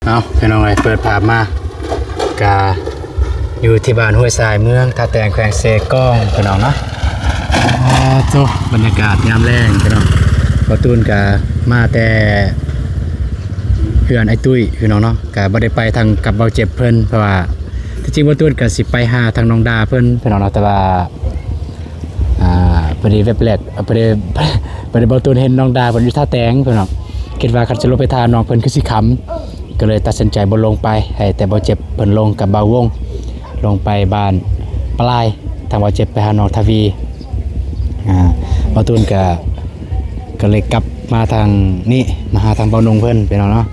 เอาพี่น้องเลยเปิดภาพมากาอยู่ที่บ้านห้วยทรายเมืองท่าแตงแขวงเซกองพี่น้องเนาะโต้บรรยากาศยามแรงพี่น้องบ่ตูนกามาแต่เพื่อนไอ้ตุ้ยพี่น้องเนาะกาบ่ได้ไปทางกับเบาเจ็บเพิ่นเพราะว่าที่จริงบ่ตูนก็สิไปหาทางน้องดาเพิ่นพี่น้องเนาะแต่ว่าพอดีเว็บแรกพอดีบ่ตูนเห็นน้องดาเพิ่นอยู่ท่าแตงพี่น้องคิดว่าคันจะลงไปทาน้องเพิ่นคือสิขำก็เลยตัดสินใจบ่ลงไปให้แต่บ่เจ็บเพิ่นลงกับเบาวงลงไปบ้านปลายทางบ่เจ็บไปหาน้องทวีบ่ตูนก็เลยกลับมาทางนี้มาหาทางเบานงเพิ่นพี่น้องเนาะ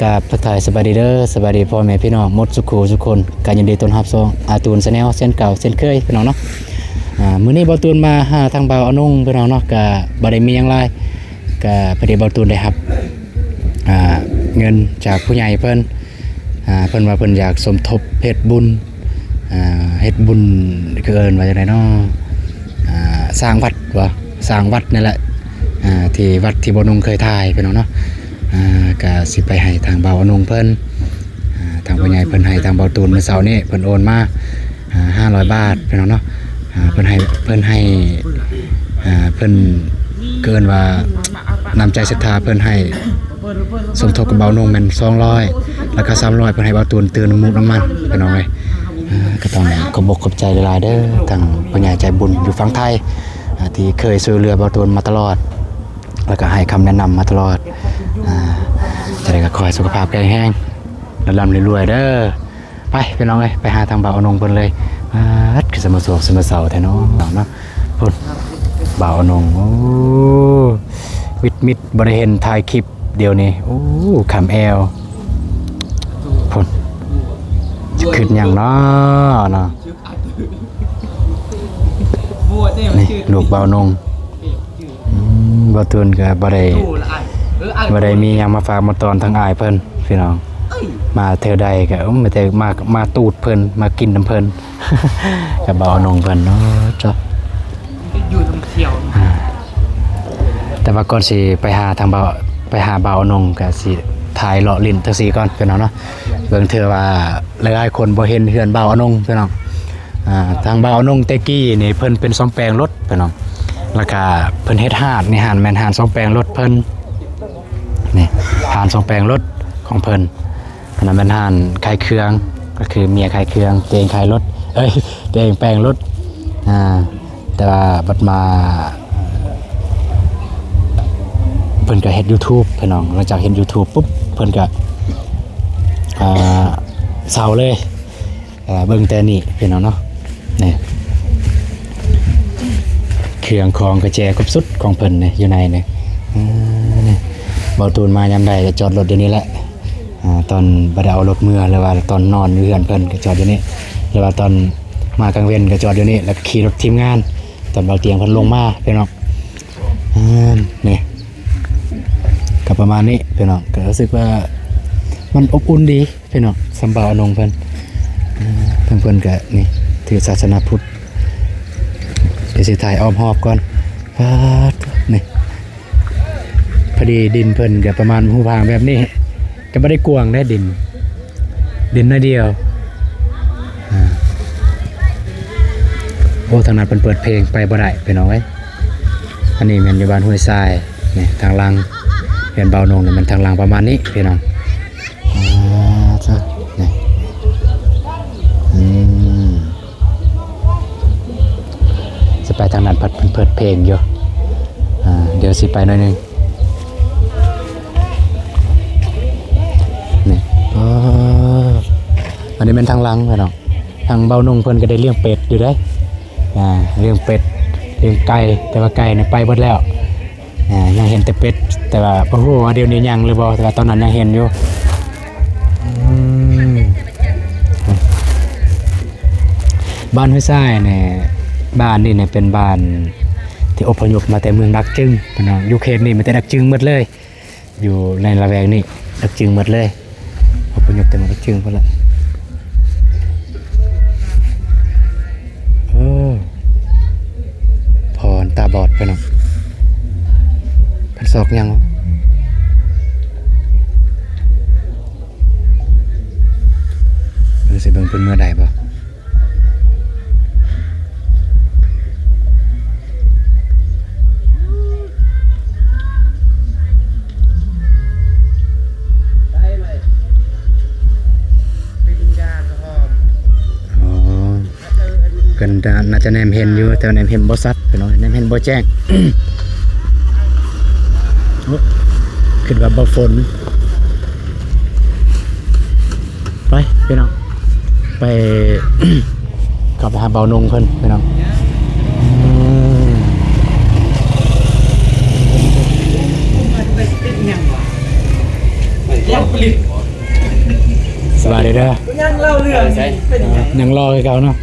กับทักทายสบายดีเด้อสบายดีพ่อแม่พี่น้องหมดสุขทุกคนก็ยินดีต้อนรับสู่อาตูนชาแนลเส้นเก่าเส้นเคยพี่น้องเนาะมื้อนี้บ่ตูนมาหาทางเบาอนงพี่น้องเนาะก็บ่ได้มีหยังหลายก็พอดีบ่ตูนได้รับเงินจากผู้ใหญ่เพิ่นเพิ่นว่าเพิ่นอยากสมทบเฮ็ดบุญเฮ็ดบุญคือเอิ้นว่าจังได๋เนาะสร้างวัดว่าสร้างวัดนั่นแหละที่วัดที่บ่นุงเคยถ่ายพี่น้องเนาะก็สิไปให้ทางเบาอนงเพิ่นทางผู้ใหญ่เพิ่นให้ทางเบาตูนเมื่อเช้านี้เพิ่นโอนมา500 บาทพี่น้องเนาะเพิ่นให้เพิ่นเกินว่านำใจศรัทธาเพิ่นให้สมทบกับเบานงแม่น200แล้วก็300เพิ่นให้เบาตูนตื่นมุกน้ำมันพี่น้องเอ้ยก็ต้องขอบอกขอบใจหลายๆเด้อทางผู้ใหญ่ใจบุญอยู่ฝั่งไทยที่เคยช่วยเหลือเบาตูนมาตลอดแล้วก็ให้คำแนะนำมาตลอดจะได้ก็ขอให้สุขภาพแข็งแรงร่ำรวยๆเด้อไปพี่น้องเอ้ยไปหาทางเบาอนงเพิ่นเลยคือสมสมเสาแท้เนาะพุ่นเบาอนงโอ้มิดบ่ได้เห็นถ่ายคลิปเดี๋ยวนี้โอ้คำแอลพุ่นจะขึ้นหยังเนาะนี่ลูกเบานงบ่ตูนก็บ่ได้มีหยังมาฝากมาตอนทางอ้ายเพิ่นพี่น้องมาเท่าใดก็ไม่แต่มาตูดเพิ่นมากินน้ำเพิ่นก็เบานงเพิ่นเนาะจ้ะอยู่ทำเที่ยวแต่ว่าก่อนสิไปหาทางเบาไปหาเบานงก็สิถ่ายเลาะลิ้นจังซี่ก่อนพี่น้องเนาะเบิ่งเทื่อว่าหลายๆคนบ่เห็นเฮือนเบานงพี่น้องทางเบานงแต่กี้นี่เพิ่นเป็นซ่อมแปลงรถพี่น้องแล้วก็เพิ่นเฮ็ดหาดนี่หาดแม่นหาดซ่อมแปลงรถเพิ่นนี่หาดซ่อมแปลงรถของเพิ่นอันนั้นเป็นหาดขายเครื่องก็คือเมียขายเครื่องตัวเองขายรถตัวเองแปลงรถแต่ว่าบัดมาเพิ่นก็เฮ็ด YouTube พี่น้องหลังจากเฮ็ด YouTube ปุ๊บเพิ่นก็เศร้าเลยเบิ่งแต่นี่พี่น้องเนาะนี่เครื่องของกระแจครบสุดของเพิ่นนี่อยู่ในนี่นี่บ่ตูนมายามใดจะจอดรถอยู่นี่แหละตอนบ่ได้เอารถเมื่อหรือว่าตอนนอนอยู่เฮือนเพิ่นก็จอดอยู่นี่หรือว่าตอนมากลางเว้นก็จอดอยู่นี่แล้วขี่รถทีมงานตอนเบาเตียงเพิ่นลงมาพี่น้องนี่ก็ประมาณนี้พี่น้องก็รู้สึกว่ามันอบอุ่นดีพี่น้องสำเบาอนงเพิ่นทางเพิ่นก็นี่ถือศาสนาพุทธเดี๋ยวสิถ่ายอ้อมหอบก่อนนี่พอดีดินเพิ่นก็ประมาณหูพางแบบนี้ก็ไม่ได้กวางได้ดินน้อยเดียวโอ้ทางนั้นเปิดเพลงไปบ่ได้ไปน้อยอันนี้มันอยู่บ้านห้วยทรายนี่ทางลังเห็นเบานงนี่มันทางลังประมาณนี้พี่น้องนี่จะไปทางนั้นเปิดเพลงอยู่เดี๋ยวสิไปหน่อยนึงนี่อันนี้เป็นทางลังพี่น้องทางเบานงเพิ่นก็ได้เลี้ยงเป็ดอยู่ได้เลี้ยงเป็ดเลี้ยงไก่แต่ว่าไก่เนี่ยไปหมดแล้วยังเห็นแต่เป็ดแต่ว่าโอ้โหเดี๋ยวนี้ยังเลยบ่แต่ว่าตอนนั้นยังเห็นอยู่บ้านห้วยทรายเนี่ยบ้านนี่เนี่ยเป็นบ้านที่อพยพมาแต่เมืองดักจึงพี่น้องอยู่เขตนี่มันแต่ดักจึงหมดเลยอยู่ในละแวกนี่ดักจึงหมดเลยอพยพแต่มาดักจึงพุ่นละพรตาบอดไปน้องพันศอกยัง สิเบิ่งเพิ่นเมื่อใดบ่เพิ่นน่าจะแนมเห็นอยู่แต่แนมเห็นบ่ชัดพี่น้องแนมเห็นบ่แจ้ง คิดว่าบ่ฝนไปพี่น้องไป กลับไปหาเบานงเพิ่นพี่น้องสบายดีเด้อยังเล่าเรื่องยังรอให้เขาเนาะ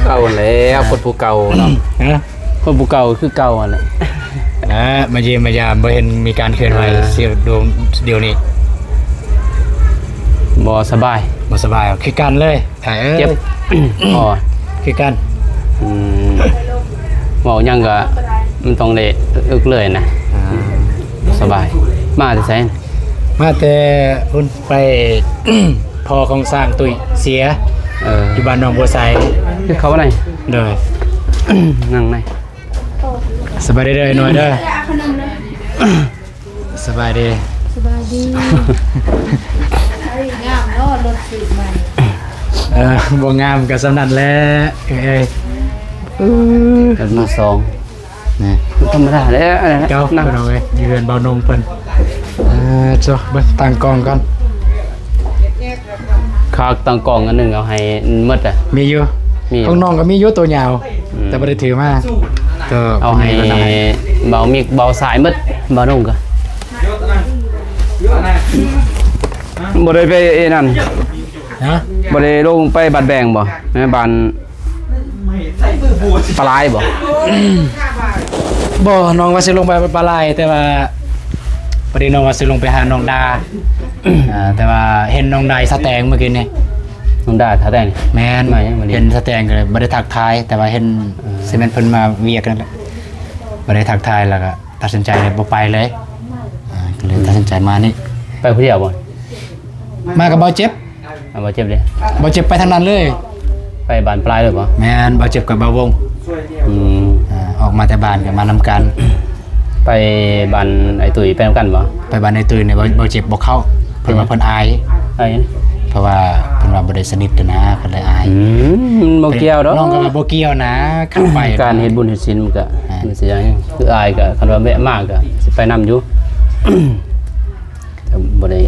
เก่าแล้วคนผู้เก่าเนาะ ฮะ คนผู้เก่าคือเก่าอ่ะแหละ มาเยี่ยมมายามบ่เห็นมีการเคลื่อนไหวเสียดวงเดียวนี้ บ่สบาย บ่สบายคือกันเลยเจ็บ อ๋อ คือกัน เว้าหยังก็มันต้องได้อึกเลยนะบ่สบายมาแต่ไส มาแต่พุ่นไป พอของสร้างตุ้ยเสียอยู่บ้านหนองบัวไซ คือเขาว่าไหน เด้อ นั่งไหน สบายดีเด้อหน่อยเด้อสบายดี สบายดีงามเนาะรถสีใหม่ บ่งามก็สำนันแหละเอ้ย กันมาสอง นี่ ธรรมดาแล้วอะไรนะ เจ้า นั่ง พี่น้องเอ้ยอยู่เรือนเบานงเพิ่นจ้ะเบิ่งตั้งกล้องก่อน คากตังกล่องอันหนึงเอาให้หมดอ่ะ มีอยู่ มี ของน้องก็มีอยู่ตัวยาวแต่บ่ได้ถือมาก็ เอาให้ พิ่นให้ เบามิกเบาสายหมดเบานุ่งก็บ่ได้ไปนั่น ฮะ บ่ได้ลงไปบัดแบงบ่แม่บ้านปลายบ่ บ่น้องว่าสิลงไปปลาไหลแต่ว่าพอดีน้องว่าสิลงไปหาน้องดา แต่ว่าเห็นน้องดาสแตงเมื่อกี้นี่ น้องดาท่าแต่ง แม่น มายังบ่ได้ เห็นสแตงก็เลยบ่ได้ทักทายแต่ว่าเห็นซีเมนต์เพิ่นมาเวียกนั่นแหละบ่ได้ทักทายแล้วก็ตัดสินใจเลยบ่ไปเลยก็เลยตัดสินใจมานี่ ไปผู้เดียวบ่ มากับบ่เจ็บ เอาบ่เจ็บเด้ บ่เจ็บไปทางนั้นเลย ไปบ้านปลายเลยบ่ แม่นบ่เจ็บกับบ่วง อืม ออกมาแต่บ้านก็มานำกัน ไปบ้านไอ้ตุ้ยไปนำกันบ่ ไปบ้านในตื่นเนี่ยบ่เจ็บบ่เข้าเพิ่นว่าเพิ่นอาย ไอ้ เพราะว่าเพิ่นว่าบ่ได้สนิทกันนะเพิ่นเลยอาย มันบ่เกี่ยวดอก น้องก็ว่าบ่เกี่ยวนะเข้าไป การเฮ็ดบุญเฮ็ดศีลมันก็มันสิอย่างคืออายก็คันว่าแวะมากก็สิไปนํอยู่ แต่บ่ได้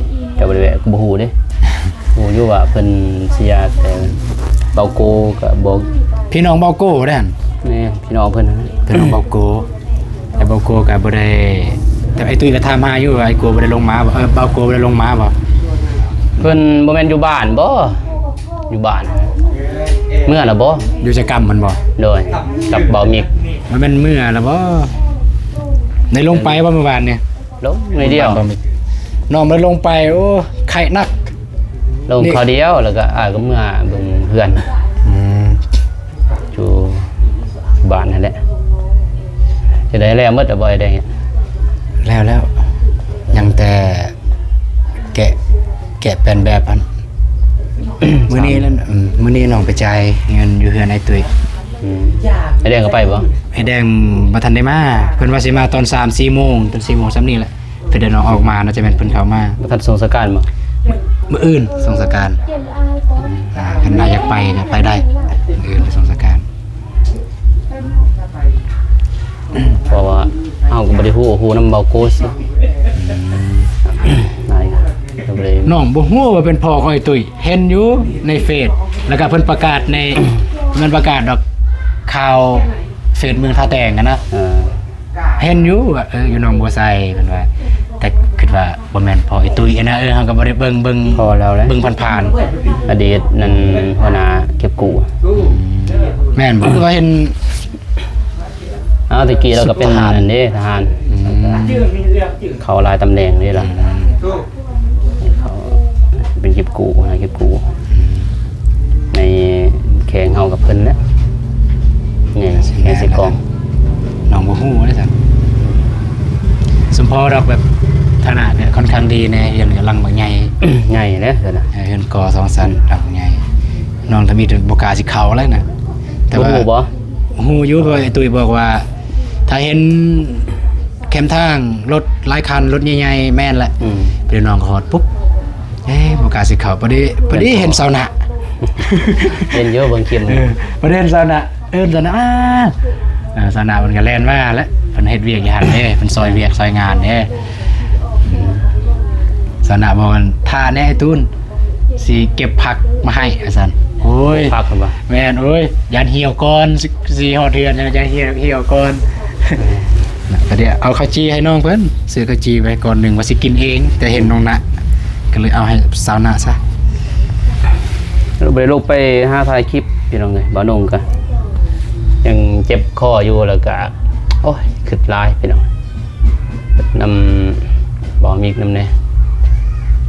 แวะก็บ่ฮู้เด้ฮู้อยู่ว่าเพิ่นเสียแต่เบาโกก็บ่ พี่น้องเบาโก้เด้หั่น แม่พี่น้องเพิ่นนั่นแหละ พี่น้องเบาโก้แต่เบาโก้ก็บ่ได้แต่ไอ้ตุ้ยก็ถามหาอยู่ว่าไอ้โก้บ่ได้ลงมาบ่เบาโก้บ่ได้ลงมาบ่ เพิ่นบ่แม่นอยู่บ้านบ่อยู่บ้านเมื่อล่ะบ่ อยู่จักรรมมันบ่ โดยกับเบามิก มันเป็นมื้อแล้วบ่ได้ลงไปบ่เมื่อวานเนี่ย ลงในเดียว น้องมันลงไปโอ้ไข่นัก ลงเขาเดียวแล้วก็ก็เมื่อเบิ่งเพื่อนอยู่บ้านนั่นแหละจะได้แล้วหมดบ่ได้ แล้วยังแต่แกะเป็นแบบอัน มื้อนี้นั่นมื้อนี้น้องไปจ่ายเงินอยู่เฮือนไอ้ตุ้ย ไอ้แดงก็ไปบ่ ไอ้แดงบ่ทันได้มาเพิ่นว่าสิมาตอน 3-4 โมงตอน 4 โมงซ้ำนี่แหละเพิ่นได้น้องออกมาน่าจะเป็นเพิ่นเข้ามา บ่ทันส่งสการบ่ มื้ออื่นส่งสการคันนายอยากไปก็ไปได้มื้ออื่นไปส่งสการ เพราะว่าเฮาก็บ่ได้ฮู้นำเบาโกสินายก็บ่ได้ น้องบ่ฮู้ว่าเป็นพ่อของไอ้ตุ้ยเห็นอยู่ในเฟซแล้วก็เพิ่นประกาศใน มันประกาศดอกข่าวเฟซเมืองท่าแตงกันนะเห็นอยู่ว่าอยู่หนองบัวไซเพิ่นว่าแต่คิดว่าบ่แม่นพ่อไอ้ตุ้ยนะเฮาก็บ่ได้เบิ่ง พอแล้วแหละ เบิ่งผ่าน อดีตนั่นหัวหน้าเก็บกู้ ๆแม่นบ่ว่าเห็น ตะกี้เราก็เป็นทหารนั่นเด้ทหารเขาหลายตำแหน่งนี่ล่ะเขาเป็นเก็บกู้นะเก็บกู้ในแข่งเฮากับเพิ่นนะนี่แข่งสิกอง น้องบ่ฮู้เด้อจ้ะสมพอดอกแบบฐานะเนี่ย ค่อนข้างดีแน่เฮือนกำลังบ่ใหญ่ ใหญ่เด้อเพิ่นน่ะ เฮือนกอ2ชั้นหลังใหญ่น้องถ้ามีบ่กล้าสิเข้าแล้วนะแต่ว่า บ่ฮู้บ่ ฮู้อยู่เพราะไอ้ตุ้ยบอกว่า ถ้าเห็นแคมทางรถหลายคันรถใหญ่ๆแม่นแหละไปน้องก็ฮอดปุ๊บบ่กล้าสิเข้าพอดีเห็นเสาหน้า เห็นเยอะเบิ่งคลิป ประเด็นซานะซานะซานะมันก็แล่นมาแล้วเพิ่นเฮ็ดเวียกอยู่หั่นเด้เพิ่นซอยเวียกซอยงานเด้ซานะบอกว่าถ้าแน่ไอ้ตูนสิเก็บผักมาให้อาซั่นโอ้ย พักกันบ่ แม่นโอ้ยยานเหี่ยวก่อนสิฮอดเดือนยานเหี่ยวก่อนก็เดี๋ยวเอาข้าวจีให้น้องเพิ่นซื้อข้าวจีไว้ก่อนหนึงว่าสิกินเอง แต่เห็นน้องนะก็เลยเอาให้สาวนะซะ บ่ได้ลงไปหาถ่ายคลิปพี่น้องเอ้ยบ่นงก็ยังเจ็บคออยู่แล้วก็โอ้ยคิดหลายพี่น้องนำบ่มีนำแน่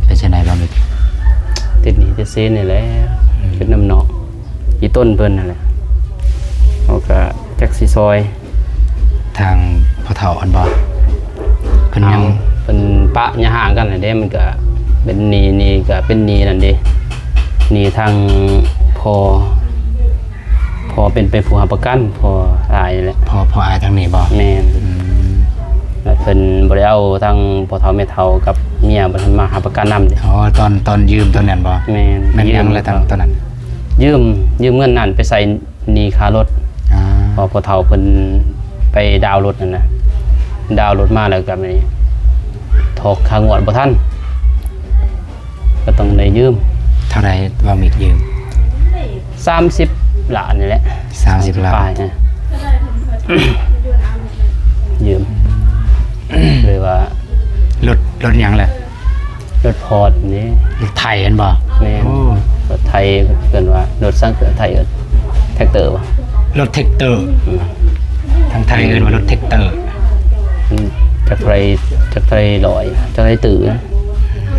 ไปใช่ไหนบ้างอีก ติดหนี้ติดซีนนี่แหละคิดนำเนาะอีต้นเพิ่นนั่นแหละเฮาก็จักสิซอย ทางพ่อเฒ่าอันบ่เพิ่นยัง เป็นปะยะห่างกันน่ะเด้มันก็เป็นหนี้ก็เป็นหนี้นั่นเด้หนี้ทางพอเป็นไปผู้หาประกันพอตายแหละ พออายทางนี้บ่ แม่นแล้วเพิ่นบ่ได้เอาทางพ่อเฒ่าแม่เฒ่ากับเมียบ่ทันมาหาประกันนำเด้ อ๋อตอนยืมตอนนั้นบ่ แม่น แม่นยังแล้วตอนนั้น ยืมเงินนั่นไปใส่หนี้ค่ารถ อ่า พอพ่อเฒ่าเพิ่นไปดาวน์รถนั่นน่ะดาวน์รถมาแล้วก็นี่ถอกค่างวดบ่ทันก็ต้องได้ยืม เท่าไหร่ว่ามียืม 30 ล้านนี่แหละ 30ล้าน ปลายนะ ยืม เลยว่าร ถหยังแหละ รถพอร์ตนี่ รถไถอันบ่ แม่น โอ้ รถไทยเกินว่ารถสร้างเกิดไทยเอิ้นแท็กเตอร์วะ รถแท็กเตอร์ทางไทยเอิ้นว่ารถแท็กเตอร์ จากไทยลอยจากไทยตื่น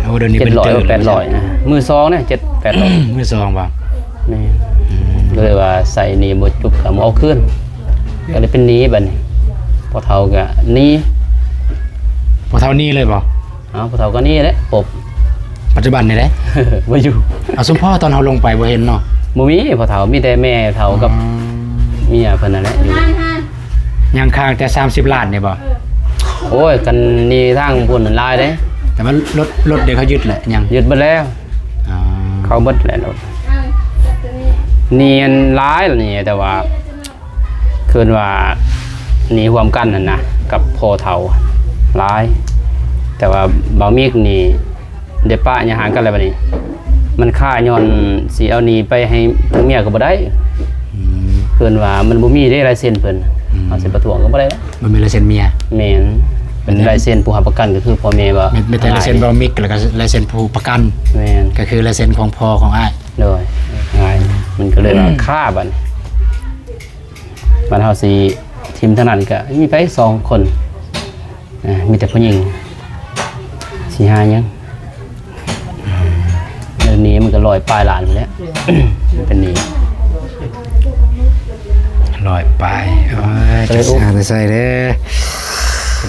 โอ้เดี๋ยวนี้เป็นเตอร์ 700 800นะมือ2เนี่ย700 800 มือซองบ่ แม่นเลยว่าใส่หนี้บ่จุบก็บ่เอาคืนก็เลยเป็นหนี้บัดนี้พอเฒ่าก็หนี้ พอเท่านี้เลยบ่ พอเฒ่าก็หนี้แหละปบ ปัจจุบันนี่แหละ บ่อยู่ เอาสมพ่อตอนเฮาลงไปบ่เห็นเนาะ บ่มีพอเฒ่ามีแต่แม่เฒ่ากับเมียเพิ่นนั่นแหละอยู่ ยังค้างแต่30ล้านนี่บ่ โอ้ยกันนี่ทางพุ่นนั่นหลายเด้ แต่ว่ารถเดี๋ยวเขายึดแหละยัง ยึดเบิดแล้ว อ๋อ เขาเบิดแล้วเนียนร้ายแล้วนี่แต่ว่าคืนว่านี่รวมกันนั่นนะกับพ่อเฒ่าร้าย แต่ว่าบ่าวมีกนี่เดป้าอย่าห่างกันแล้วบัดนี้ มันค่าย้อนสิเอานี่ไปให้ทั้งเมียก็บ่ได้ อืม คืนว่ามันบ่มีได้ลายเซ็นเพิ่นเอาสิประท้วงก็บ่ได้แล้ว มันมีลายเซ็นเมีย แม่นเป็นลายเซ็นผู้รับประกันก็คือพ่อแม่ว่า มีแต่ลายเซ็นบอมิกแล้วก็ลายเซ็นผู้ประกัน แม่น ก็คือลายเซ็นของพ่อของอ้าย โดยง่ายมันก็เลยว่าค่าบัดนี้บัดเฮาสิทีมเท่านั้นก็มีไป2คนมีแต่ผู้หญิง4-5ยังเรื่องนี้มันก็100ปลายล้านไปแล้ว มันเป็นหนี้ ลอยไปโอ้ยจะสาดใส่เด้อ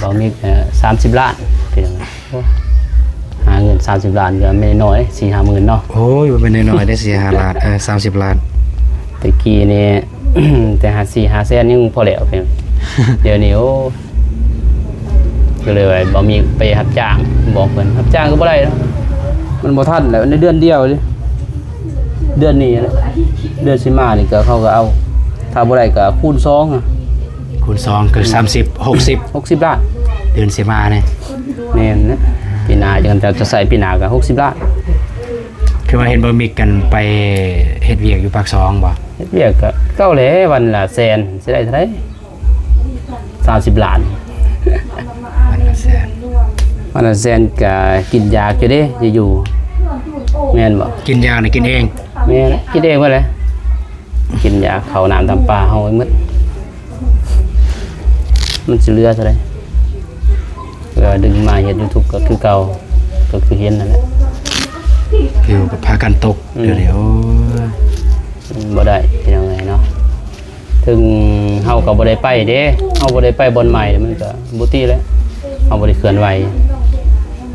เรามี30 ล้านเป็นยังไงโอ้หาเงิน30 ล้านก็ไม่ได้น้อย 4-5 หมื่นเนาะ โอ้ยมันเป็นน้อยๆได้4-5ล้าน30ล้าน ตะกี้นี่ แต่หา4-5แสนยังพอแล้วเพียง เดี๋ยวนี้โอ้ก็เลยว่าบ่มีไปรับจ้างบอกเพิ่นรับจ้างก็บ่ได้เนาะมันบ่ทันแล้วในเดือนเดียวดิเดือนนี้แหละเดือนสิมานี่ก็เขาก็เอาถ้าบ่ได้ก็คูณ2อ่ะ คูณ2คือ30 60 ล้าน 60เดือนสิมาเนี่ย แม่นนะปีหน้าจะใส่ปีหน้าก็60 ล้าน คือว่าเห็นบอมิกกันไปเฮ็ดเวียกอยู่ปากซองบ่ เฮ็ดเวียกก็เก้าแหล้วันละแสนสิได้เท่าไหร่30 ล้าน มันละแสน วันละแสนก็กินยากอยู่เด้จะอยู่แม่นบ่ กินยานี่กินเอง แม่นคิดเองว่าแหละกินยาเข้าน้ำตามปลาเฮาไว้หมดมันสิเหลือเท่าไหร่ก็ดึงมาเฮ็ด YouTube ก็คือเก่าก็คือเห็นนั่นแหละ คือพากันตกเดี๋ยวนี้โอ้ย บ่ได้เป็นยังไงเนาะถึงเฮาก็บ่ได้ไปเด้เฮาบ่ได้ไปบอนใหม่มันก็บ่ตีแล้วเฮาบ่ได้เคลื่อนไหว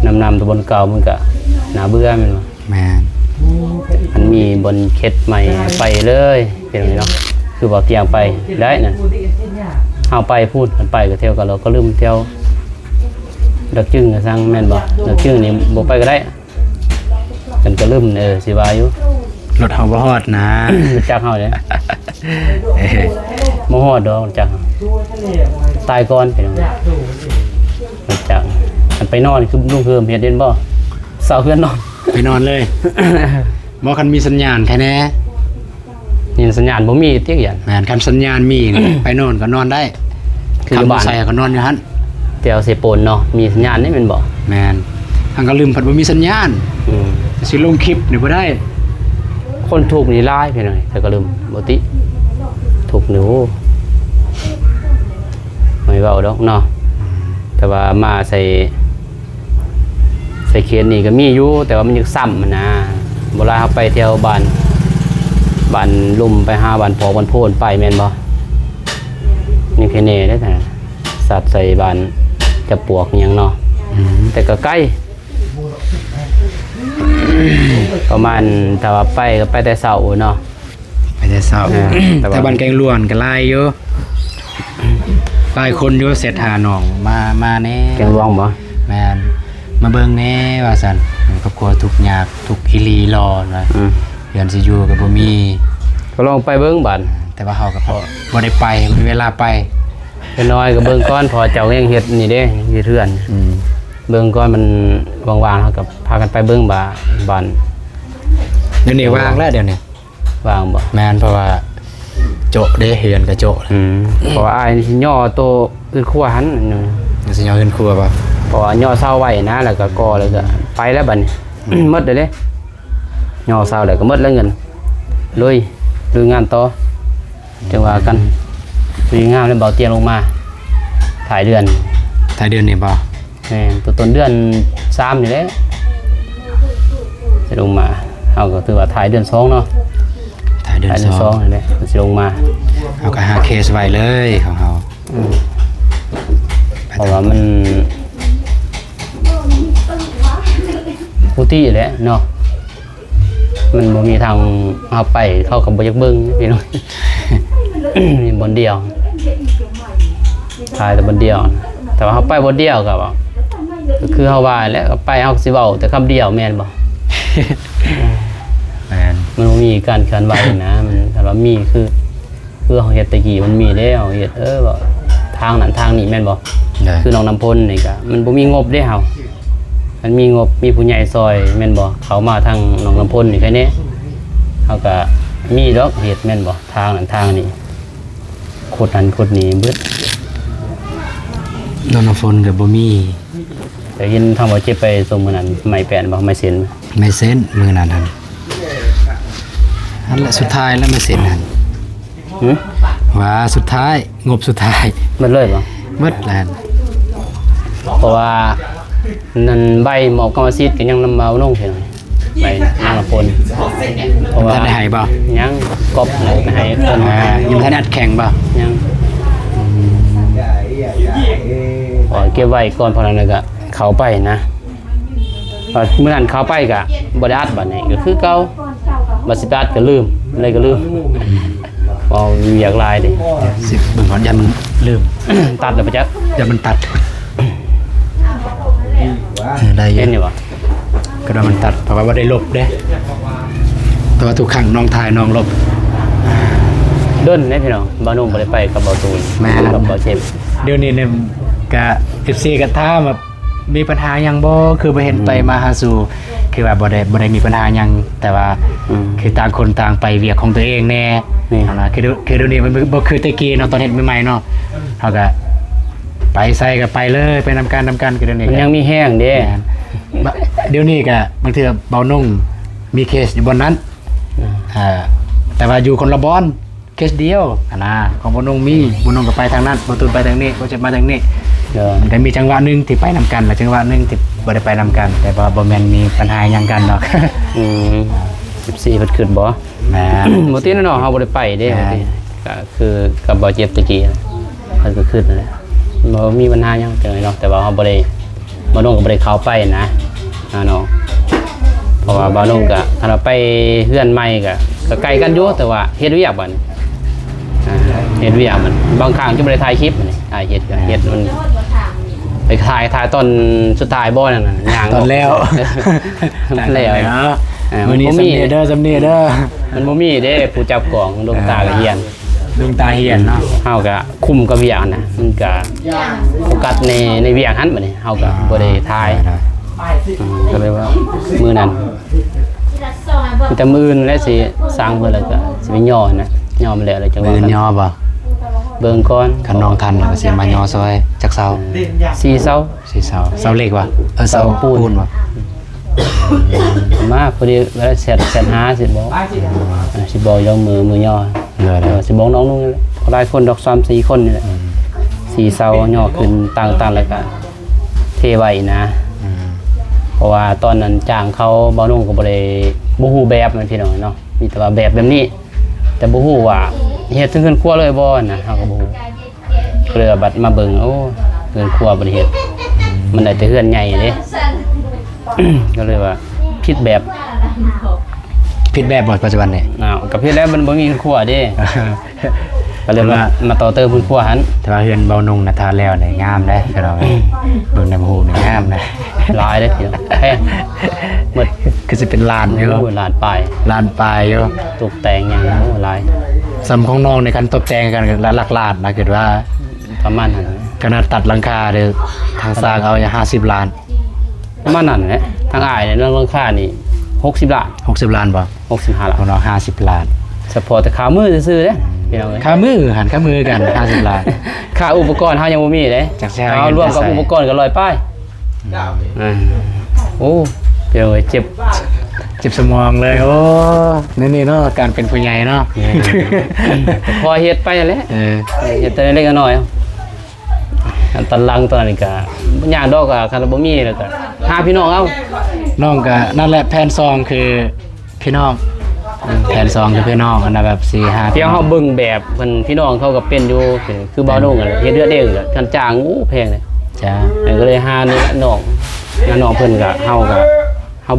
น นำตัวบนเก่ามันก็น่าเบื่อแม่นบ่ แม่น มันมีบนเข็ดใหม่ไปเลยเป็นไงเนาะคือบ่เตียงไปได้น่ะเฮาไปพูดกันไปก็เที่ยวกันเราก็ลืมเที่ยวดักจึงก็สั่งแม่นบ่ดักจึงนี่บ่ไปก็ได้กันก็ลืมสิว่าอยู่ รถเฮาบ่ฮอดนะ จักเฮาเด้ เอ้ย บ่ฮอดดอกจักตายก่อนเป็นไงจักมันไปนอนคือลุงเพิ่มเฮ็ดเด่นบ่เสาเพื่อนนอน ไปนอนเลย บ่คันมีสัญญาณแค่แน่ นี่สัญญาณบ่มีเตี้ยอย่าง แม่นคันสัญญาณมีนี่ ไปนอนก็นอนได้ คือ ขับ บ้าน ใส่ก็นอนอยู่หั่น เตียวเสปนเนาะมีสัญญาณนี่แม่นบ่ แม่นหังก็ลืมเพิ่นบ่มีสัญญาณ อืม สิลงคลิปนี่บ่ได้ คนถูกนี่ร้ายเพียงหน่อยแต่ก็ลืมบ่ติถูกหนูไม่เว้าดอกเนาะแต่ว่ามาใส่เขียนนี่ก็มีอยู่แต่ว่ามันยังซ้ำมันนะเวลาเราไปเที่ยวบ้านลุ่มไปหาบ้านพอบ้านโพนไปแม่นบ่นี่แค่นี้ได้แต่สัตว์ใส่บ้านจะปวกหยังเนาะ อืม แต่ก็ใกล้ ประมาณถ้าว่าไปก็ไปแต่เช้าเนาะ ไปแต่เช้า แต่ว่า แต่บ้านแกงล้วนก็หลายอยู่หลายคนอยู่เสร็จหาน้องมาแน่ แกงรวงบ่ แม่นมาเบิ่งแน่ว่าซั่นครอบครัวทุกข์ยากทุกข์อีหลีรอว่า อืม เดือนสิอยู่ก็บ่มี ก็ลองไปเบิ่งบ้าน แต่ว่าเฮาก็บ่ได้ไปบ่มีเวลาไป เป็นน้อยก็เบิ่งก้อนพอเจ้ายังเฮ็ดนี่เด้เฮ็ดเรือน อืม เบิ่งก้อนมันว่างๆเฮาก็พากันไปเบิ่งบ้าน เดี๋ยวนี้ว่างแล้วเดี๋ยวนี้ ว่างบ่ แม่นเพราะว่าโจะเด้เฮือนก็โจะ เพราะว่าอ้ายนี่สิย่อโตคือครัวหัน สิยอเฮือนครัวบ่ เพราะว่าย่อเสาไว้นะแล้วก็ก่อแล้วก็ไปแล้วบัดนี้ หมดเลยเด้ย่อเสาแล้วก็หมดแล้วเงินลุยงานต่อจังว่ากันลุยงานแล้วเบาเตียงลงมาถ่ายเดือน ท้ายเดือนนี้บ่ ตัวต้นเดือน3นี่แหละจะลงมาเฮาก็ถือว่าถ่ายเดือน2เนาะ ท้ายเดือน ถ่ายเดือน 2 2นี่แหละสิลงมา เฮาก็หาเคสไว้เลยของเฮา เพราะว่ามันผู้ที่แหละเนาะมันบ่มีทางเฮาไปเข้ากับบ่อยากเบิ่งพี่น้อง มีบนเดียวถ่ายแต่บนเดียว แต่ว่าเฮาไปบนเดียวก็คือเฮาว่าแล้วก็ไปเฮาสิเว้าแต่คำเดียวแม่นบ่ แม่น มันบ่มีการเคลื่อนไหวนะมันแต่ว่ามีคือเฮาเฮ็ดตะกี้มันมีแล้วเฮ็ดบ่ทางนั้นทางนี้แม่นบ่ ได้ คือน้องน้ำพลนี่ก็มันบ่มีงบเด้เฮามันมีงบมีผู้ใหญ่ซอยแม่นบ่เขามาทางน้องน้ำพลนี่แค่นี้เฮาก็มีดอกเฮ็ดแม่นบ่ทางนั้นทางนี้โคตรนั้นโคตรนี้เบิด น้องน้ำฝนก็บ่มี แต่เห็นทางบ่เจ็บไปส่งมื้อนั้นไม่แปลนบ่ไม่เซ็น ไม่เซ็นมื้อนั้นหั่นอันละสุดท้ายแล้วไม่เซ็นหั่น หึ ว่าสุดท้ายงบสุดท้าย หมดเลยบ่ หมดแล้วหั่น เพราะว่านั่นใบหมอบกรรมสิทธิ์ก็ยังนำมาเอาลงเพียงใบนางละพลเพราะว่า ท่านได้ให้บ่ ยังกบไหนให้เพิ่น ยังท่านอัดแข่งบ่ ยังพอเก็บไว้ก่อนพอนั้นก็เข้าไปนะพอเมื่อนั้นเข้าไปก็บ่ได้อัดบัดนี้ก็คือเก่าบัดสิตัดก็ลืมอะไรก็ลืมพออยากลายดิ สิเบิ่งก่อนอย่ามันลืม ตัดแล้วไปจัก อย่ามันตัดได้อ เห็น ยู่ นี่บ่ ก็ได้มันตัดเพราะว่าบ่ได้ลบเด้แต่ว่าทุกครั้งน้องถ่ายน้องลบ เดินได้พี่น้องบ่าวนุ่มบ่ได้ไปกับบ่าวตูน แม่น กับบ่าวเจ็บ เดี๋ยวนี้เนี่ยกะ14ก็ถามว่ามีปัญหาหยังบ่คือบ่เห็นไปมาหาสู่คือว่าบ่ได้มีปัญหาหยังแต่ว่า คือต่างคนต่างไปเวียกของตัวเองแน่ นี่ เอาล่ะคือเดี๋ยวนี้มันบ่คือแตะกี้เนาะตอนเฮ็ดใหม่ๆเนาะเฮาก็ไปใส่ก็ไปเลยไปนำกันคือเดี๋ยวนี้ มัน ก็ ยังมีแห้งเด้ เดี๋ยวนี้ก็บางเทื่อเบานุ่งมีเคสอยู่บนนั้นแต่ว่าอยู่คนละบอนเคสเดียวนะของเบานุ่งมีเบานุ่งก็ไปทางนั้นเบาตูนไปทางนี้เบาเจ็บมาทางนี้ เด้อ มันก็มีจังหวะหนึงที่ไปนำกันและจังหวะหนึงที่บ่ได้ไปนำกัน แต่ว่าบ่แม่นมีปัญหาหยังกันดอก 14เพิ่นขึ้นบ่ แหม่ บ่ติเนาะเฮาบ่ได้ไปเด้ ใช่ ก็คือกับบ่าวเจ็บตะกี้เพิ่นก็ขึ้นนั่นแหละบ่มีปัญหาหยังจังไดเนาะแต่ว่าเฮาบ่ได้บ่นุ่งก็บ่ได้เข้าไปนะ เนาะเพราะว่าบ่าวนุ่งก็ถ้าเราไปเฮือนใหม่ก็ไกลกันอยู่แต่ว่าเฮ็ดเวียกบัดเฮ็ดเวียกมันบางครั้งจะบ่ได้ถ่ายคลิปนี่เฮ็ดมันไปถ่ายตอนสุดท้ายบ่นั่นน่ะย่าง ตอนแล้ว แล้ว เนาะ มั มื้อน นี้ บ่ สำ มี เนียเด้อสำเนียเด้อ มันบ่มีเด้ผู้จับกล่องดวงตาก็เฮียน ดวงตาเหียนเนาะ เฮาก็คุมกับเวียกนะมันก็โฟกัสในเวียกหันบัดนี้เฮาก็บ่ได้ถ่ายก็เลยว่ามื้อนั้นมีแต่มื้ออื่นและสิสร้างเพิ่นแล้วก็สิไปย่อนะย่อมาแล้วจัง มื ว่า อย่อบ่ เบิ่งก่อน คันน้องทันแล้วก็สิมาย่อซอยจักเซา 4เซา สิเซาเล็กว่ะเซาปูนว่ะ มาพอดีเวลาเสร็จหาสิบอกสิบอกยองมือย่อ เลย สิบอกน้องนุ่งนี่แหละหลายคนดอก3-4คนนี่แหละ4เซาย่อขึ้นต่างๆแล้วก็เทไว้นะเพราะว่าตอนนั้นจ้างเขาบ่นุ่งก็บ่ได้บ่ฮู้แบบมันพี่น้องเนาะมีแต่ว่าแบบนี้แต่บ่ฮู้ว่าเฮ็ดถึงเฮือนครัวเลยบ่นะเฮาก็บ่ฮู้ก็เลยบัดมาเบิ่งโอ้เฮือนครัวบ่ได้เฮ็ดมันได้แต่เฮือนใหญ่เด้ ก็เลยว่าผิดแบบ ผิดแบบบ่ปัจจุบันนี่ กับผิดแล้วมันบ่มีเฮือนครัวเด้ก็เลยมาต่อเติมเฮือนครัวหัน แต่ว่าเฮือนเบานุ่งน่ะทาแล้วนี่งามได้พี่น้องเบิ่งในหูนี่งามนะ หลายเด้พี่น้องแพงหมด คือสิเป็นลานอยู่ โอ้ยล้านปลาย ลานปลายอยู่ ตกแต่งหยังโอ้หลาย สำของน้องในการตกแต่งกันก็หลักล้านนะเกิดว่า ประมาณนั้น ขนาดตัดหลังคาเด้อทางสร้างเอาอย่า50ล้าน ประมาณนั้นแหละทางอ้ายเนี่ยเรื่องราคานี่60ล้าน 60ล้านบ่ 65ล้า ขอน งน้อง50ล้าน เฉพาะแต่ค่ามือซื่อๆเด้พี่น้องเอ้ย ค่ามือหันค่ามือกัน50ล้าน ค่าอุปกรณ์เฮายังบ่มีเด้ จักสิหา เอา เงิน รวมกับ ไปใส่ อุปกรณ์ก็100ป้ายโอ้พี่น้องเอ้ยเจ็บ เจ็บสมองเลยโอ้นี่เนาะการเป็นผู้ใหญ่เนาะ พอเฮ็ดไปนั่นแหละ เฮ็ดแต่เล็กๆน้อยๆอันตันลังตอนนั้นก็บ่ยากดอกก็คันบ่มีแล้วก็หาพี่น้องเอา น้องก็นั่นแหละแผนซองคือพี่น้องแผนซองคือพี่น้องอันนั้นแบบ4-5 เพียงเฮาเบิ่งแบบเพิ่นพี่น้องเขาก็เป็นอยู่คือบ่าวโด่งนั่นแหละเฮ็ดเรือนเองก็คันจ้างโอ้แพงเลย จ้า ก็เลยหานี่น้องเพิ่นก็เฮา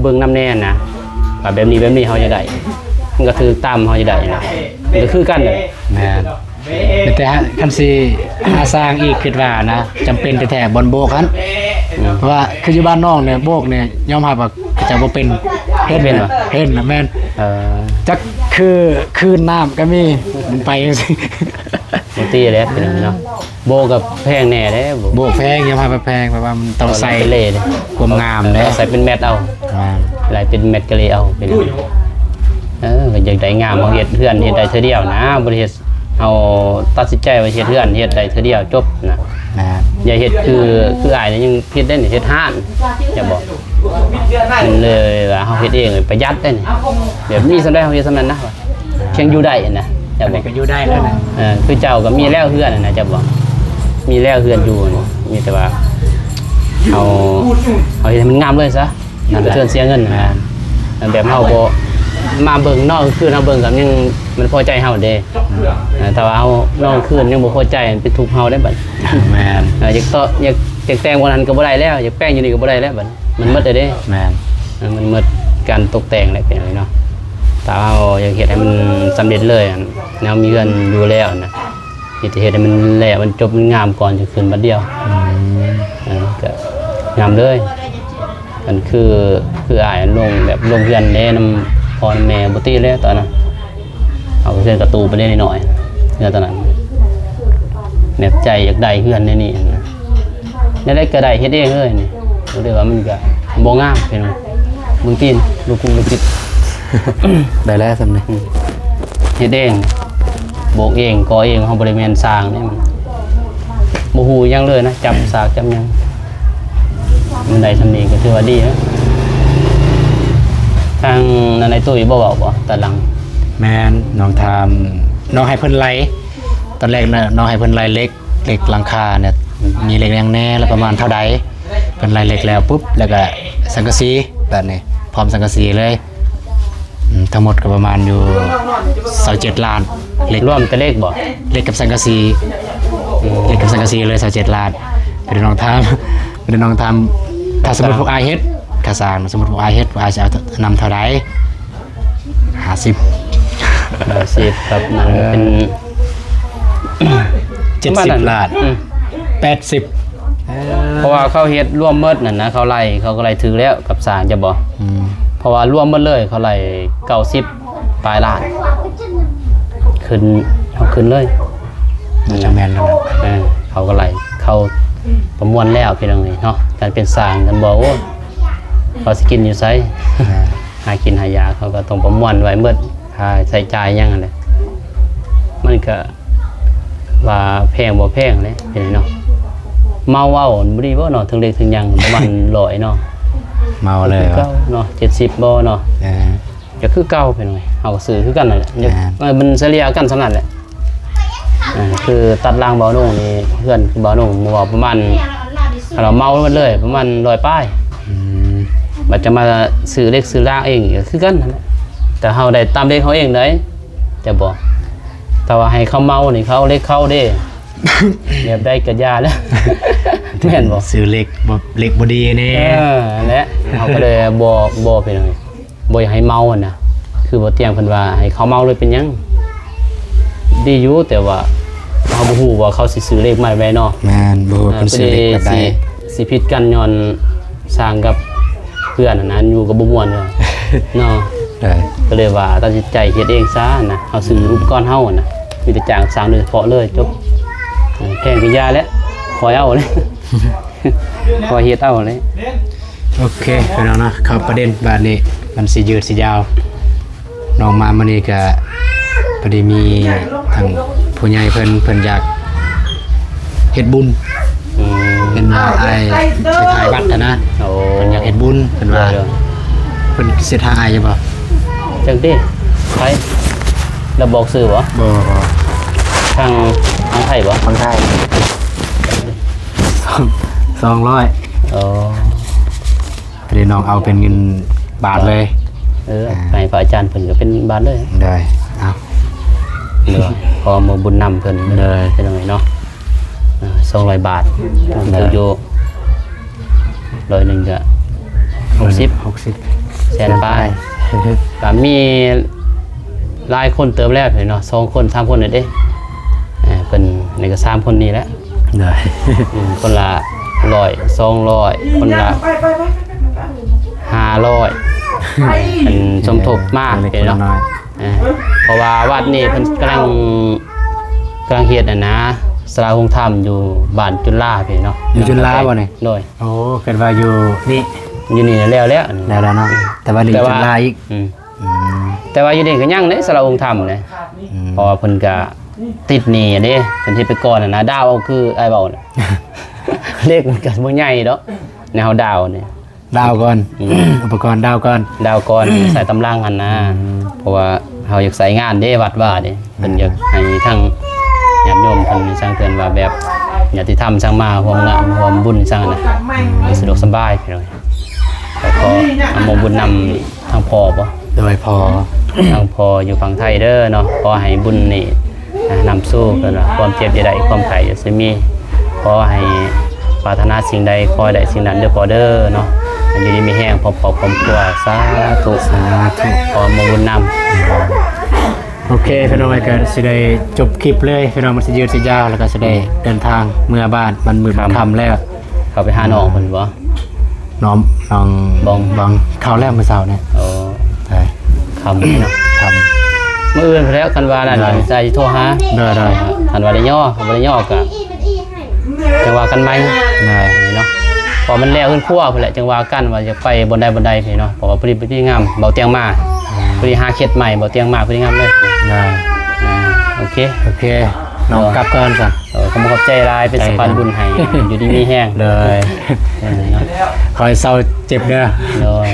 เบิ่งนำแน่นะว่าแบบนี้เฮาจะได้มันก็ถือตามเฮาจะได้นะมันก็คือกันนั่นแหละ แม่นแต่คันสิหาสร้างอีกคิดว่านะจำเป็นแท้ๆบนโบกนั้นเพราะว่าคืออยู่บ้านน้องเนี่ยโบกเนี่ยยอมรับว่าจะบ่เป็นเฮ็ดเป็นเฮ็ดนะแม่น จักคือคืนน้ำก็มีมันไปจังซี่ บางทีแหละเป็นอย่างนี้เนาะโบกับแพงแน่เด้ โบกแพงยอมรับว่าแพงเพราะว่ามันต้องใส่ เล่เด้ ความงามเด้ ใส่เป็นแมทเอา หลายเป็นเม็ดก็เลยเอาเป็นก็อยากได้งามเอาเฮ็ดเฮือนเฮ็ดได้เทื่อเดียวนะบ่ได้เฮ็ดเอาตัดสินใจว่าเฮ็ดเฮือนเฮ็ดได้เทื่อเดียวจบนะ นะ อย่าเฮ็ดคืออ้ายนี่ยังผิดได้นี่เฮ็ดห้านอย่าบอกมันเลยว่าเฮาเฮ็ดเองประหยัดได้นี่แบบนี้ซำได้เฮาเฮ็ดซำนั้นนะว่าเพียงอยู่ได้นะอย่าบอก ก็อยู่ได้แล้วนะ คือเจ้าก็มีแล้วเฮือนนะจะบอกมีแล้วเฮือนอยู่นี่มีแต่ว่าเอาเฮ็ดให้มันงามเลยซะนั่นก็เทื่อนเสียเงินนะแบบเฮาบ่มาเบิ่งนอกคืนเฮาเบิ่งกับยังมันพอใจเฮาเด้แต่ว่าเฮานอกคืนยังบ่พอใจมันเป็นทุกข์เฮาได้บัด แม่น อยากแต่งวันนั้นก็บ่ได้แล้วอยากแป้งอยู่นี่ก็บ่ได้แล้วบัดมันหมดเลยเด้ แม่น มันหมดการตกแต่งอะไรเป็นอย่างนี้เนาะแต่ว่าเราอยากเฮ็ดให้มันสำเร็จเลยอะแนวมีเงินอยู่แล้วนะเฮ็ดให้มันแล้วมันจบมันงามก่อนจะขึ้นบัดเดียวก็งามเลยมันคืออ้ายลงแบบลงเฮือนเด้นำพ่อแม่บ่ตีเลยตอนนั้นเอาเฮือนกระตูไปได้นิดหน่อยเฮือนตอนนั้นแบบใจอยากได้เฮือนในนี่นะได้ก็ได้เฮ็ดเองเลยนี่ก็เลยว่ามันก็บ่งามพี่น้องมึงตีนลูกกุ้งลูกติด ได้แล้วสำเร็จ เฮ็ดเองโบกเองก่อเองเฮาบ่ได้แม่นสร้างนี่มันบ่ฮู้หยังเลยนะจับสากจับหยังมันได้ทำนี้ก็ถือว่าดีนะทางนั้นไอ้ตุ้ยบ่เว้าบ่ตะหลัง แม่นน้องทำน้องให้เพิ่นไล่ตอนแรกน่ะน้องให้เพิ่นไล่เล็กหลังคาเนี่ยมีเหล็กอย่างแน่แล้วประมาณเท่าใดเพิ่นไล่เหล็กแล้วปุ๊บแล้วก็สังกะสีแบบนี้พร้อมสังกะสีเลยทั้งหมดก็ประมาณอยู่27ล้านเหล็ก รวมแต่เลขบ่ เหล็กกับสังกะสีเหล็กกับสังกะสีเลย27ล้านเป็นน้องทำถ้าสมมุติพวกอายเฮ็ด ค่าสร้างสมมุติว่าอายเฮ็ดว่าอายสิเอานำเท่าใด50 10ครับนั่นเป็น 70 ล้าน 80 เพราะว่าเขาเฮ็ดร่วมหมดนั่นนะเขาก็ไล่ถือแล้วกับสร้างจะบ่เพราะว่าร่วมหมดเลยเขาไล่90ปลายล้านขึ้นเอาขึ้นเลย น่าจะแม่นแล้วนะ เขาก็ไล่เขาประมวลแล้วพี่น้องนี่เนาะการเป็นสร้างกันบอกว่าเขาสิกินอยู่ไส หากินหายาเขาก็ต้องประมวลไว้หมดค่าใช้จ่ายหยังนั่นแหละมันก็ว่าแพงบ่แพงเลยพี่น้องเนาะเมาเว้าบ่ดีบ่เนาะถึงเล็กถึงหยังประมาณ100เนาะ เมาเลย เก่าเนาะ70บ่เนาะ ก็คือเก่าไปหน่อยเฮาก็ซื้อคือกันนั่นแหละมันเฉลี่ยกันสำนั้นแหละคือตัดรางเบาหนุ่งนี่เพื่อนคือเบาหนุ่งบ่ประมาณเราเมามันเลยประมาณ100ป้ายบัดจะมาซื้อเล็กซื้อล่างเองก็คือกันนั่นแหละแต่เฮาได้ตามเลขเขาเองได้จะบอกแต่ว่าให้เขาเมานี่เขาเลขเข้าเด้ แบบได้กระยาแล้ว แม่นบ่ ซื้อเล็กบ่ดีนี่ และเฮาก็เลยบ่ไปหน่อยบ่อยากให้เมาอ่ะนะคือบ่เตียงเพิ่นว่าให้เขาเมาเลยเป็นหยังดีอยู่แต่ว่าเฮาบ่ฮู้ว่าเขาสิซื้อเลขใหม่ไว้เนาะ แม่นบ่ฮู้เพิ่นซื้อเล็กแบบใด สิผิดกันย้อนสร้างกับเพื่อนน่ะนะอยู่กับบ่ม่วนเนาะ ได้ ก็เลยว่าตัดสินใจเฮ็ดเองซะนะเฮาซื้ออุปกรณ์เฮาอ่ะนะมีแต่จ้างสร้างโดยเฉพาะเลยจบแพงกินยาแล้วขอเอาเลย ขอเฮ็ดเอาเลย โอเคพี่น้องนะเข้าประเด็นบาดนี้มันสิยืดสิยาวน้องมามื้อนี้ก็พอดีมีทางผู้ใหญ่เพิ่นอยากเฮ็ดบุญ เป็นว่าไอ้ไปถ่ายบัตรนะ โอ้ เพิ่นอยากเฮ็ดบุญเพิ่นว่าเพิ่นสิทาอายใช่บ่ จังติไผเราบอกชื่อบ่ บ่ ทางไทยบ่ คนไทย200 อ๋อ พอดีน้องเอาเป็นเงินบาทเลย ไปพระอาจารย์เพิ่นก็เป็นบาทเลย ได้เอา เหลือพอมาบุญนำเพิ่นเลยเป็นจังไงเนาะ200 บาทคืออยู่100ก็60แสนปลายก็มีหลายคนเติมแล้วเนาะ2คน3คนนี่เด้เพิ่นนี่ก็3คนนี้แหละ ได้ คนละ100 200คนละ500เป็นสมทบมากเลยเนาะเพราะว่าวัดนี่เพิ่นกำลังเฮ็ดนะศาลาคงธรรมอยู่บ้านจุฬาพี่เนาะ อยู่จุฬาบ่นี่ โดย โอ้เกิดว่าอยู่นี่ อยู่นี่แล้ว แล้วเนาะแต่ว่านี่จุฬาอีก แต่ว่าอยู่นี่ก็ยังเด้ศาลาคงธรรมนะเพราะว่าเพิ่นก็ติดหนี้เด้เพิ่นสิไปก่อนนะดาวเอาคือไอ้เว้าน่ะ เลขมันก็บ่ใหญ่ดอกแนวดาวเนี่ย ดาวก่อนอุปกรณ์ดาวก่อน ดาวก่อนใส่ตำรางหันนะเพราะว่าเฮาอยากใส่งานเด้วัดว่าเด้เพิ่นอยากให้ทั้งญาติโยมเพิ่นสร้างเตือนว่าแบบญาติธรรมสร้างมาร่วมงานร่วมบุญสร้างนะสะดวกสบายพี่น้อยแล้วก็อนุโมบุญนำทางพ่อบ่ โดยพอ ทางพ่ออยู่ฝั่งไทยเด้อเนาะขอให้บุญนี่นำสู้กันว่าความเจ็บอย่าได้ความไข้อย่าสิมีขอให้ปรารถนาสิ่งใดขอให้ได้สิ่งนั้นเด้อพ่อเด้อเนาะอยู่ดีมีแห้งพอครอบครัวสาธุขออนุโมบุญนำ โอเคพี่น้องก็สิได้จบคลิปเลยพี่น้องมันสิยืดสิยาวแล้วก็สิได้เดินทางเมื่อบ้านมันมืดค่ำแล้ว เขาไปหาน้องเพิ่นบ่ น้อง บอง เข้าแล้วมื้อเช้าเนี่ย โอ้ ใช่ คำเนาะ ทำ มื้ออื่นไปแล้วกันว่านั่น ได้ ใจโทรหา ได้ คันว่าได้ย่อบ่ได้ย่อก็จังว่ากันใหม่ ได้ เนาะพอมันแล้วขึ้นครัวพุ่นแหละจังว่ากันว่าจะไปบนใดพี่เนาะเพราะว่าพอดีงามเบาเตียงมาพอดีหาเข็ดใหม่เบาเตียงมาพอดีงามเลย ได้ โอเค โอเคน้องกลับก่อนจ้ะ ขอบใจหลายเป็นสะพานบุญให้อยู่ดีมีแห้ง เลย เนาะ คอยเศร้าเจ็บเด้อ โดย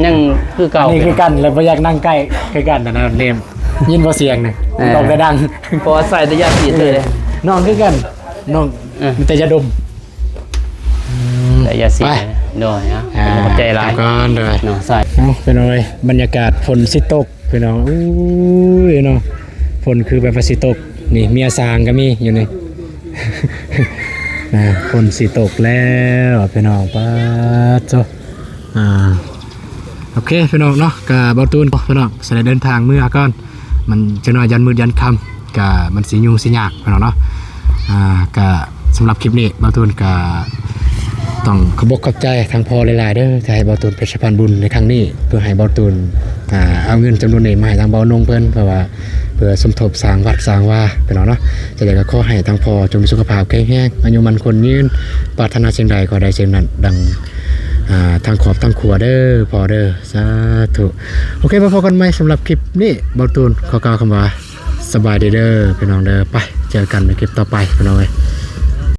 ยังคือเก่า นี่คือกันแล้วบ่อยากนั่งใกล้คือกันแต่นะเนมยินบ่เสียงนี่ต้องได้ดัง เพราะว่าใส่แต่ยาสีดเลย น้องคือกันน้องมีแต่ยาดม แต่ยาสีดโดยนะขอบใจหลาย ก่อนเลย เนาะใส่ เป็นไงบรรยากาศฝนสิตกพี่น้องอู้ยเนาะฝนคือแบบว่าสิตกนี่เมียสางก็มีอยู่นี่ นะฝนสิตกแล้วพี่น้องป้าดจ้ะ โอเคพี่น้องเนาะกับบอตูนพี่น้องสไลเดินทางเมื่อก่อนมันจะน้อยยันมืดยันค่ำกับมันสียุ่งสียากพี่น้องเนาะกับสำหรับคลิปนี้บอตูนกับต้องขอบใจทางพอหลายๆเด้อจะให้บอตูนเพชรพันธ์บุญในครั้งนี้เพื่อให้บอตูนเอาเงินจำนวนนี้มาให้ทางเบานงเพิ่นเพราะว่าเพื่อสมทบสร้างวัดสร้างว่าพี่น้องเนาะจะได้ก็ขอให้ทางพอจงมีสุขภาพแข็งแรงอายุมันคนยืนปรารถนาสิ่งใดก็ได้สิ่งนั้นดังทางขอบทางขัวเด้อพอเด้อสาธุโอเคมาพบกันใหม่สำหรับคลิปนี้บอตูนขอกล่าวคำว่าสบายดีเด้อพี่น้องเด้อไปเจอกันในคลิปต่อไปพี่น้องเอ้ย